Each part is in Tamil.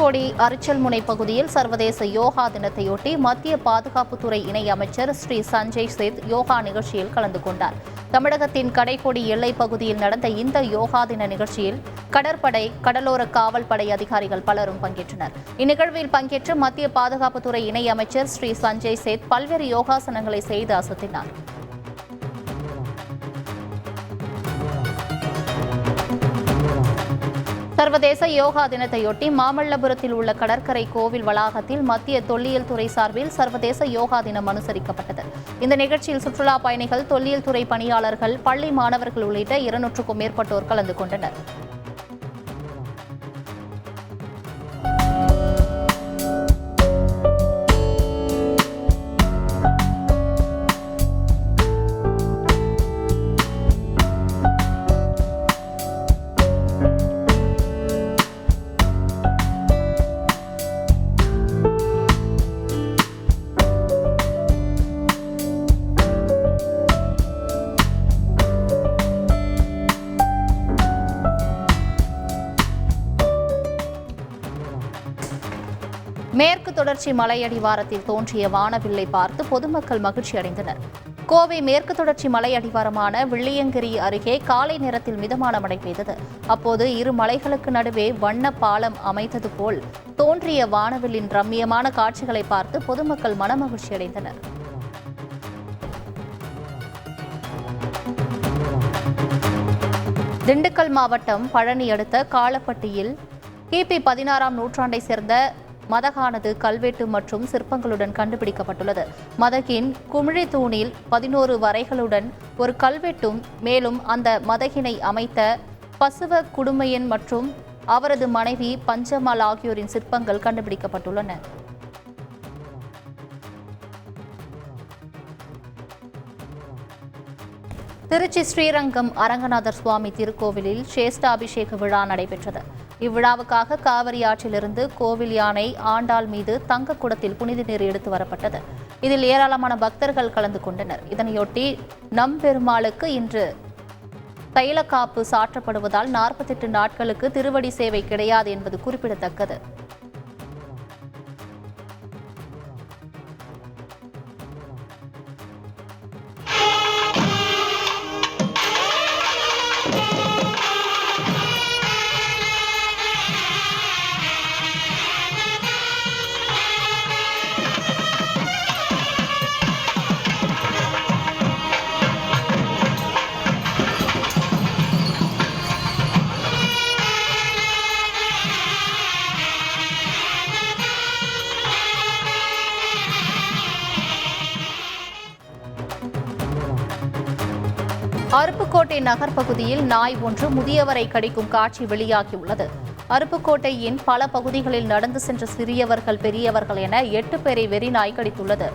தூத்துக்குடி அரிச்சல்முனை பகுதியில் சர்வதேச யோகா தினத்தையொட்டி மத்திய பாதுகாப்புத்துறை இணை அமைச்சர் ஸ்ரீ சஞ்சய் சேத் யோகா நிகழ்ச்சியில் கலந்து கொண்டார். தமிழகத்தின் கடைக்கோடி எல்லைப் பகுதியில் நடந்த இந்த யோகா தின நிகழ்ச்சியில் கடற்படை, கடலோர காவல் படை அதிகாரிகள் பலரும் பங்கேற்றனர். இந்நிகழ்வில் பங்கேற்று மத்திய பாதுகாப்புத்துறை இணை அமைச்சர் ஸ்ரீ சஞ்சய் சேத் பல்வேறு யோகாசனங்களை செய்து அசத்தினார். சர்வதேச யோகா தினத்தையொட்டி மாமல்லபுரத்தில் உள்ள கடற்கரை கோவில் வளாகத்தில் மத்திய தொல்லியல் துறை சார்பில் சர்வதேச யோகா தினம் அனுசரிக்கப்பட்டது. இந்த நிகழ்ச்சியில் சுற்றுலா பயணிகள், தொல்லியல் துறை பணியாளர்கள், பள்ளி மாணவர்கள் உள்ளிட்ட 200க்கும் மேற்பட்டோர் கலந்து கொண்டனர். மேற்கு தொடர்ச்சி மலையடிவாரத்தில் தோன்றிய வானவில்லை பார்த்து பொதுமக்கள் மகிழ்ச்சி அடைந்தனர். கோவை மேற்கு தொடர்ச்சி மலையடிவாரமான வெள்ளியங்கிரி அருகே காலை நேரத்தில் மிதமான மழை பெய்தது. அப்போது இரு மலைகளுக்கு நடுவே வண்ண பாலம் அமைத்தது போல் தோன்றிய வானவில்லின் ரம்மியமான காட்சிகளை பார்த்து பொதுமக்கள் மனமகிழ்ச்சி அடைந்தனர். திண்டுக்கல் மாவட்டம் பழனி அடுத்த காலப்பட்டியில் கிபி 16ஆம் நூற்றாண்டை சேர்ந்த மதகானது கல்வெட்டு மற்றும் சிற்பங்களுடன் கண்டுபிடிக்கப்பட்டுள்ளது. மதகின் குமிழி தூணில் 11 வரைகளுடன் ஒரு கல்வெட்டும், மேலும் அந்த மதகினை அமைத்த பசுவ குடுமையன் மற்றும் அவரது மனைவி பஞ்சமால் ஆகியோரின் சிற்பங்கள் கண்டுபிடிக்கப்பட்டுள்ளன. திருச்சி ஸ்ரீரங்கம் அரங்கநாதர் சுவாமி திருக்கோவிலில் சேஷ்டாபிஷேக விழா நடைபெற்றது. இவ்விழாவுக்காக காவிரி ஆற்றிலிருந்து கோவில் யானை ஆண்டாள் மீது தங்க குடத்தில் புனித நீர் எடுத்து வரப்பட்டது. இதில் ஏராளமான பக்தர்கள் கலந்து கொண்டனர். இதனையொட்டி நம்பெருமாளுக்கு இன்று தைலக்காப்பு சாற்றப்படுவதால் 48 நாட்களுக்கு திருவடி சேவை கிடையாது என்பது குறிப்பிடத்தக்கது. அருப்புக்கோட்டை நகர் பகுதியில் நாய் ஒன்று முதியவரை கடிக்கும் காட்சி வெளியாகியுள்ளது. அருப்புக்கோட்டையின் பல பகுதிகளில் நடந்து சென்ற சிறியவர்கள், பெரியவர்கள் என 8 பேரை வெறி நாய் கடித்துள்ளது.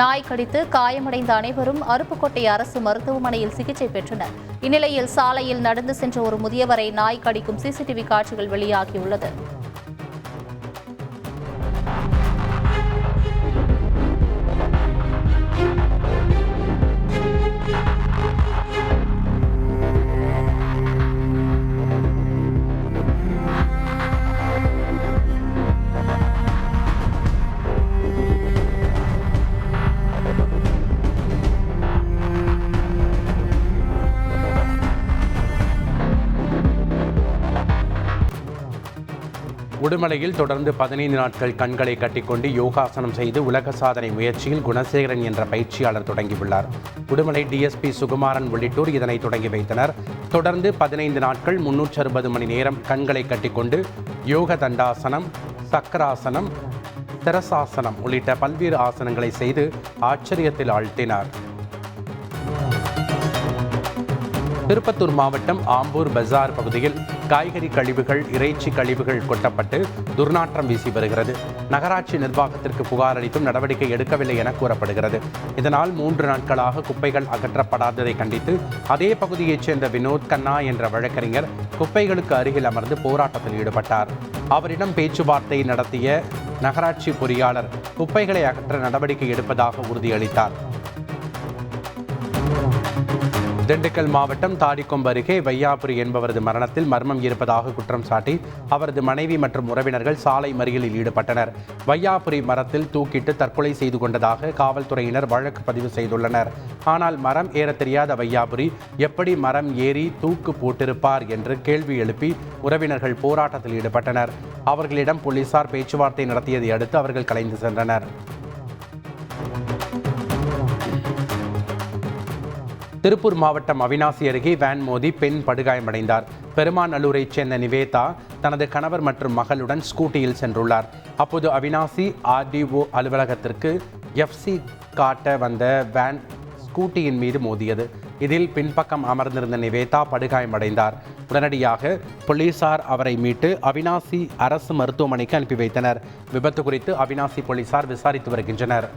நாய் கடித்து காயமடைந்த அனைவரும் அருப்புக்கோட்டை அரசு மருத்துவமனையில் சிகிச்சை பெற்றனர். இந்நிலையில் சாலையில் நடந்து சென்ற ஒரு முதியவரை நாய் கடிக்கும் சிசிடிவி காட்சிகள் வெளியாகியுள்ளது. உடுமலையில் தொடர்ந்து 15 நாட்கள் கண்களை கட்டிக்கொண்டு யோகாசனம் செய்து உலக சாதனை முயற்சியில் குணசேகரன் என்ற பயிற்சியாளர் தொடங்கியுள்ளார். உடுமலை டிஎஸ்பி சுகுமாரன் உள்ளிட்டோர் இதனை தொடங்கி வைத்தனர். தொடர்ந்து 15 நாட்கள் 360 மணி நேரம் கண்களை கட்டிக்கொண்டு யோக தண்டாசனம், சக்கராசனம், திரசாசனம் உள்ளிட்ட பல்வேறு ஆசனங்களை செய்து ஆச்சரியத்தில் ஆழ்த்தினார். திருப்பத்தூர் மாவட்டம் ஆம்பூர் பஜார் பகுதியில் காய்கறி கழிவுகள், இறைச்சி கழிவுகள் கொட்டப்பட்டு துர்நாற்றம் வீசி வருகிறது. நகராட்சி நிர்வாகத்திற்கு புகார் அளித்தும் நடவடிக்கை எடுக்கவில்லை என கூறப்படுகிறது. இதனால் 3 நாட்களாக குப்பைகள் அகற்றப்படாததை கண்டித்து அதே பகுதியைச் சேர்ந்த வினோத் கண்ணா என்ற வழக்கறிஞர் குப்பைகளுக்கு அருகில் அமர்ந்து போராட்டத்தில் ஈடுபட்டார். அவரிடம் பேச்சுவார்த்தை நடத்திய நகராட்சி பொறியாளர் குப்பைகளை அகற்ற நடவடிக்கை எடுப்பதாக உறுதியளித்தார். திண்டுக்கல் மாவட்டம் தாடிக்கொம்பு அருகே வையாபுரி என்பவரது மரணத்தில் மர்மம் இருப்பதாக குற்றம் சாட்டி அவரது மனைவி மற்றும் உறவினர்கள் சாலை மறியலில் ஈடுபட்டனர். வையாபுரி மரத்தில் தூக்கிட்டு தற்கொலை செய்து கொண்டதாக காவல்துறையினர் வழக்கு பதிவு செய்துள்ளனர். ஆனால் மரம் ஏற தெரியாத வையாபுரி எப்படி மரம் ஏறி தூக்கு போட்டிருப்பார் என்று கேள்வி எழுப்பி உறவினர்கள் போராட்டத்தில் ஈடுபட்டனர். அவர்களிடம் போலீசார் பேச்சுவார்த்தை நடத்தியதை அடுத்து அவர்கள் கலைந்து சென்றனர். திருப்பூர் மாவட்டம் அவிநாசி அருகே வேன் மோதி பெண் படுகாயமடைந்தார். பெருமாநல்லூரைச் சேர்ந்த நிவேதா தனது கணவர் மற்றும் மகளுடன் ஸ்கூட்டியில் சென்றுள்ளார். அப்போது அவிநாசி ஆர்டிஓ அலுவலகத்திற்கு எஃப்சி காட்ட வந்த வேன் ஸ்கூட்டியின் மீது மோதியது. இதில் பின்பக்கம் அமர்ந்திருந்த நிவேதா படுகாயமடைந்தார். உடனடியாக போலீசார் அவரை மீட்டு அவிநாசி அரசு மருத்துவமனைக்கு அனுப்பி வைத்தனர். விபத்து குறித்து அவிநாசி போலீசார் விசாரித்து வருகின்றனர்.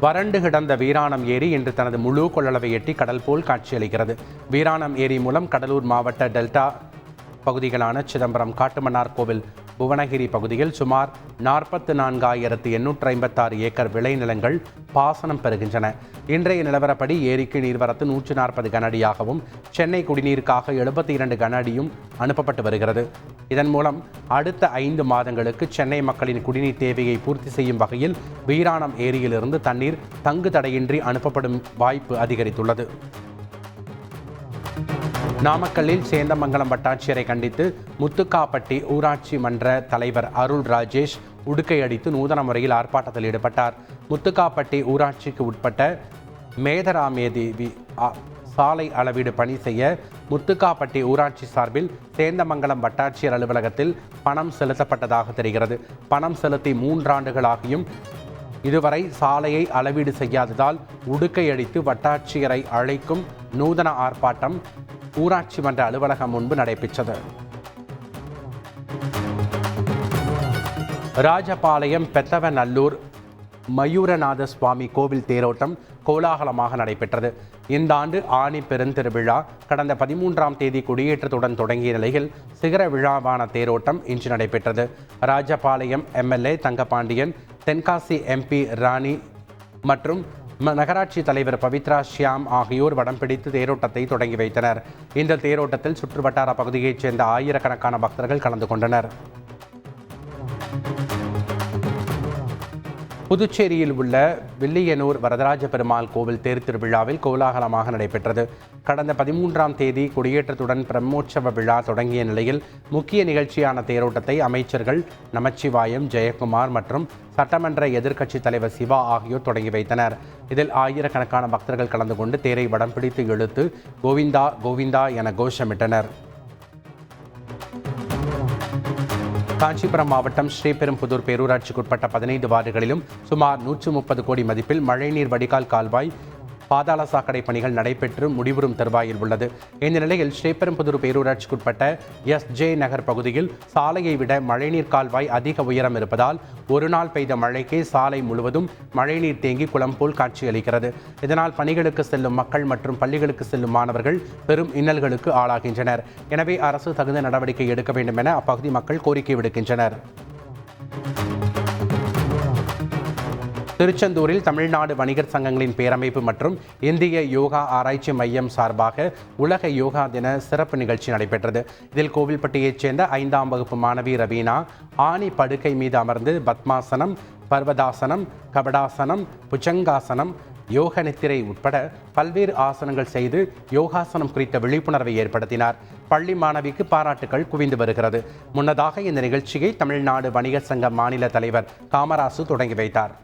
வறண்டு கிடந்த வீராணம் ஏரி இன்று தனது முழு கொள்ளளவை எட்டி கடல் போல் காட்சியளிக்கிறது. வீராணம் ஏரி மூலம் கடலூர் மாவட்ட டெல்டா பகுதிகளான சிதம்பரம், காட்டுமன்னார் கோவில், புவனகிரி பகுதியில் சுமார் 44,856 ஏக்கர் விளைநிலங்கள் பாசனம் பெறுகின்றன. இன்றைய நிலவரப்படி ஏரிக்கு நீர்வரத்து 140 கனஅடியாகவும் சென்னை குடிநீருக்காக 72 கனஅடியும் அனுப்பப்பட்டு வருகிறது. இதன் மூலம் அடுத்த 5 மாதங்களுக்கு சென்னை மக்களின் குடிநீர் தேவையை பூர்த்தி செய்யும் வகையில் வீராணம் ஏரியிலிருந்து தண்ணீர் தங்கு தடையின்றி அனுப்பப்படும் வாய்ப்பு அதிகரித்துள்ளது. நாமக்கல்லில் சேந்தமங்கலம் வட்டாட்சியரை கண்டித்து முத்துக்காப்பட்டி ஊராட்சி மன்ற தலைவர் அருள் ராஜேஷ் உடுக்கை அடித்து நூதன முறையில் ஆர்ப்பாட்டத்தில் ஈடுபட்டார். முத்துக்காப்பட்டி ஊராட்சிக்கு உட்பட்ட மேதராமேதேவி சாலை அளவீடு பணி செய்ய முத்துக்காப்பட்டி ஊராட்சி சார்பில் சேந்தமங்கலம் வட்டாட்சியர் அலுவலகத்தில் பணம் செலுத்தப்பட்டதாக தெரிகிறது. பணம் செலுத்தி 3 ஆண்டுகளாகியும் இதுவரை சாலையை அளவீடு செய்யாததால் உடுக்கை அடித்து வட்டாட்சியரை அழைக்கும் நூதன ஆர்ப்பாட்டம் ஊராட்சி மன்ற அலுவலகம் முன்பு நடைபெற்றது. ராஜபாளையம் பெத்தவநல்லூர் மயூரநாத சுவாமி கோவில் தேரோட்டம் கோலாகலமாக நடைபெற்றது. இந்த ஆண்டு ஆனி பெருந்திருவிழா கடந்த 13ஆம் தேதி கொடியேற்றத்துடன் தொடங்கிய நிலையில் சிகர விழாவான தேரோட்டம் இன்று நடைபெற்றது. ராஜபாளையம் எம்எல்ஏ தங்கபாண்டியன், தென்காசி எம்பி ராணி மற்றும் நகராட்சி தலைவர் பவித்ரா ஷியாம் ஆகியோர் வடம் பிடித்து தேரோட்டத்தை தொடங்கி வைத்தனர். இந்த தேரோட்டத்தில் சுற்றுவட்டார பகுதியைச் சேர்ந்த ஆயிரக்கணக்கான பக்தர்கள் கலந்து கொண்டனர். புதுச்சேரியில் உள்ள வில்லியனூர் வரதராஜ பெருமாள் கோவில் தேர் திருவிழாவில் கோலாகலமாக நடைபெற்றது. கடந்த 13ஆம் தேதி கொடியேற்றத்துடன் பிரம்மோற்சவ விழா தொடங்கிய நிலையில் முக்கிய நிகழ்ச்சியான தேரோட்டத்தை அமைச்சர்கள் நமச்சிவாயம், ஜெயக்குமார் மற்றும் சட்டமன்ற எதிர்க்கட்சித் தலைவர் சிவா ஆகியோர் தொடங்கி வைத்தனர். இதில் ஆயிரக்கணக்கான பக்தர்கள் கலந்து கொண்டு தேரை வடம் பிடித்து இழுத்து கோவிந்தா கோவிந்தா என கோஷமிட்டனர். காஞ்சிபுரம் மாவட்டம் ஸ்ரீபெரும்புதூர் பேரூராட்சிக்குட்பட்ட 15 வார்டுகளிலும் சுமார் 130 கோடி மதிப்பில் மழைநீர் வடிகால் கால்வாய், பாதாள சாக்கடை பணிகள் நடைபெற்று முடிவுறும் தருவாயில் உள்ளது. இந்த நிலையில் ஸ்ரீபெரும்புதூர் பேரூராட்சிக்குட்பட்ட எஸ்ஜே நகர் பகுதியில் சாலையை விட மழைநீர் கால்வாய் அதிக உயரம் இருப்பதால் ஒரு நாள் பெய்த மழைக்கே சாலை முழுவதும் மழைநீர் தேங்கி குளம் போல் காட்சியளிக்கிறது. இதனால் பணிகளுக்கு செல்லும் மக்கள் மற்றும் பள்ளிகளுக்கு செல்லும் மாணவர்கள் பெரும் இன்னல்களுக்கு ஆளாகின்றனர். எனவே அரசு தகுந்த நடவடிக்கை எடுக்க வேண்டும் என அப்பகுதி மக்கள் கோரிக்கை விடுக்கின்றனர். திருச்செந்தூரில் தமிழ்நாடு வணிகர் சங்கங்களின் பேரமைப்பு மற்றும் இந்திய யோகா ஆராய்ச்சி மையம் சார்பாக உலக யோகா தின சிறப்பு நிகழ்ச்சி நடைபெற்றது. இதில் கோவில்பட்டியைச் சேர்ந்த 5ஆம் வகுப்பு மாணவி ரவீனா ஆணி படுக்கை மீது அமர்ந்து பத்மாசனம், பர்வதாசனம், கபடாசனம், புஜங்காசனம், யோக நித்திரை உட்பட பல்வேறு ஆசனங்கள் செய்து யோகாசனம் குறித்த விழிப்புணர்வை ஏற்படுத்தினார். பள்ளி மாணவிக்கு பாராட்டுகள் குவிந்து வருகிறது. முன்னதாக இந்த நிகழ்ச்சியை தமிழ்நாடு வணிகர் சங்க மாநில தலைவர் காமராசு தொடங்கி வைத்தார்.